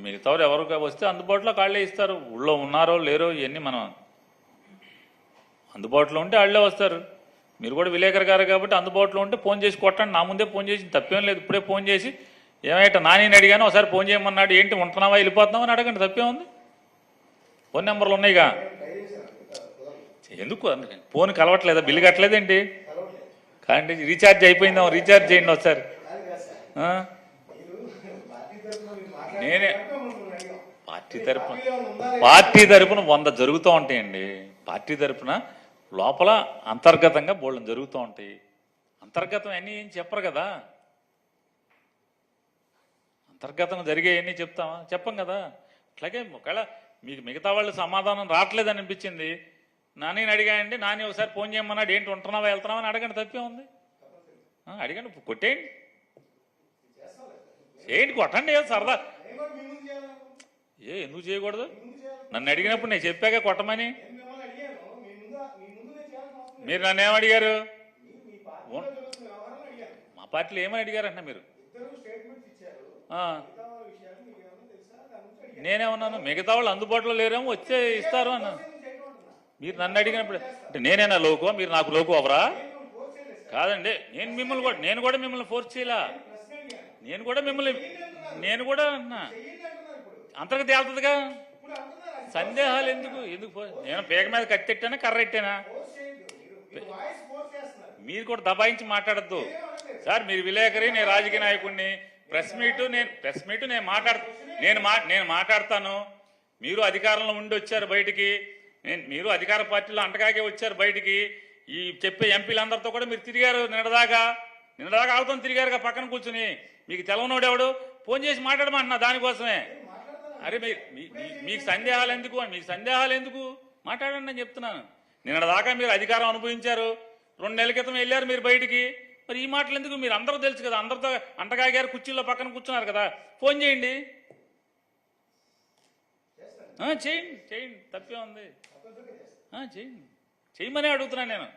మిగతావారు ఎవరు వస్తే అందుబాటులో వాళ్ళే ఇస్తారు. ఊళ్ళో ఉన్నారో లేరో ఇవన్నీ మనం అందుబాటులో ఉంటే వాళ్ళే వస్తారు. మీరు కూడా విలేకరు గారు కాబట్టి అందుబాటులో ఉంటే ఫోన్ చేసి కొట్టండి. నా ముందే ఫోన్ చేసి తప్పేం లేదు. ఇప్పుడే ఫోన్ చేసి ఏమైతే నాని అడిగాను, ఒకసారి ఫోన్ చేయమన్నాడు, ఏంటి ఉంటున్నావా వెళ్ళిపోతున్నావా అని అడగండి, తప్పేముంది. ఫోన్ నెంబర్లు ఉన్నాయిగా. ఎందుకు అందుకని ఫోన్ కలవట్లేదా? బిల్లు కట్టలేదేంటి? కానీ రీఛార్జ్ అయిపోయిందా? రీఛార్జ్ చేయండి ఒకసారి. నేనే పార్టీ తరపున 100 జరుగుతూ ఉంటాయండి. పార్టీ తరపున లోపల అంతర్గతంగా బోళ్ళని జరుగుతూ ఉంటాయి. అంతర్గతం అన్నీ ఏం చెప్పరు కదా. అంతర్గతంగా జరిగేవన్నీ చెప్తామా? చెప్పం కదా. అట్లాగే ఒకవేళ మీకు మిగతా వాళ్ళు సమాధానం రావట్లేదని అనిపించింది, నాని అడిగాయండి, నాని ఒకసారి ఫోన్ చేయమన్నాడు, ఏంటి ఉంటున్నావా వెళ్తున్నావా అని అడగండి, తప్పే ఉంది. అడిగండి, కొట్టేయండి, చేయండి, కొట్టండి. సరదా ఎందుకు చేయకూడదు? నన్ను అడిగినప్పుడు నేను చెప్పాక కొట్టమని. మీరు నన్ను ఏమడిగారు? మా పార్టీలో ఏమని అడిగారంట మీరు? నేనేమన్నాను? మిగతా వాళ్ళు అందుబాటులో లేరేమో, వచ్చే ఇస్తారు అన్నాను. మీరు నన్ను అడిగినప్పుడు అంటే నేనేనా లోకో? మీరు నాకు లోకో అవరా? కాదండి, నేను కూడా మిమ్మల్ని ఫోర్స్ చేయలా. నేను కూడా అన్నా అంతర్గత తేలుతుందిగా. సందేహాలు ఎందుకు? నేను పేగ మీద కత్తెట్టానా కర్ర ఎట్టానా? మీరు కూడా దబాయించి మాట్లాడద్దు సార్. మీరు విలేకరి, నేను రాజకీయ నాయకుడిని. ప్రెస్ మీట్ నేను మాట్లాడతాను. మీరు అధికారంలో ఉండి వచ్చారు బయటికి, మీరు అధికార పార్టీలో అంటగాగే వచ్చారు బయటికి. ఈ చెప్పే ఎంపీలందరితో కూడా మీరు తిరిగారు, నిన్నదాకా ఆగుతాం తిరిగారుగా పక్కన కూర్చుని. మీకు తెలవనోడెవడు? ఫోన్ చేసి మాట్లాడమంటున్నా దానికోసమే. అరే మీకు సందేహాలు ఎందుకు? మాట్లాడండి అని చెప్తున్నాను. నిన్నదాకా మీరు అధికారం అనుభవించారు, 2 నెలల క్రితం వెళ్ళారు మీరు బయటికి. మరి ఈ మాటలు ఎందుకు? మీరు అందరూ తెలుసు కదా, అందరితో అంటగాగారు, కుర్చీల్లో పక్కన కూర్చున్నారు కదా. ఫోన్ చేయండి, చేయండి, తప్పే ఉంది. చేయమని అడుగుతున్నాను నేను.